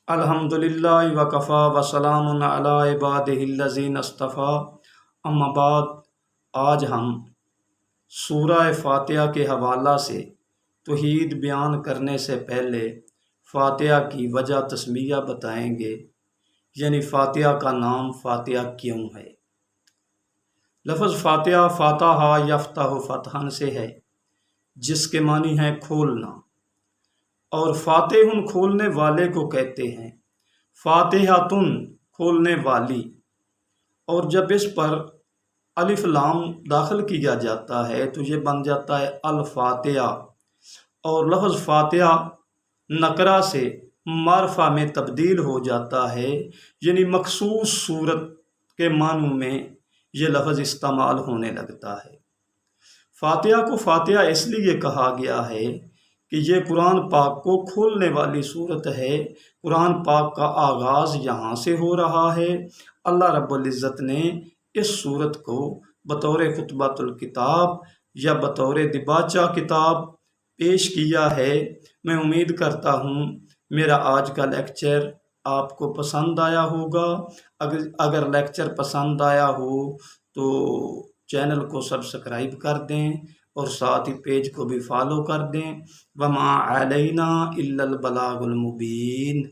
الحمدللہ وکفا وسلام علی عبادہ الذین اصطفیٰ، اما بعد۔ آج ہم سورہ فاتحہ کے حوالہ سے توحید بیان کرنے سے پہلے فاتحہ کی وجہ تسمیہ بتائیں گے، یعنی فاتحہ کا نام فاتحہ کیوں ہے۔ لفظ فاتحہ فاتحہ یفتح فتحً سے ہے، جس کے معنی ہے کھولنا، اور فاتح کھولنے والے کو کہتے ہیں، فاتحۃن کھولنے والی۔ اور جب اس پر الف لام داخل کیا جاتا ہے تو یہ بن جاتا ہے الفاتحہ، اور لفظ فاتحہ نکرہ سے معرفہ میں تبدیل ہو جاتا ہے، یعنی مخصوص صورت کے معنوں میں یہ لفظ استعمال ہونے لگتا ہے۔ فاتحہ کو فاتحہ اس لیے کہا گیا ہے کہ یہ قرآن پاک کو کھولنے والی صورت ہے۔ قرآن پاک کا آغاز یہاں سے ہو رہا ہے۔ اللہ رب العزت نے اس صورت کو بطور خطبۃ الکتاب یا بطور دباچہ کتاب پیش کیا ہے۔ میں امید کرتا ہوں میرا آج کا لیکچر آپ کو پسند آیا ہوگا۔ اگر لیکچر پسند آیا ہو تو چینل کو سبسکرائب کر دیں اور ساتھ ہی پیج کو بھی فالو کر دیں۔ وما علینا الا البلاغ المبین۔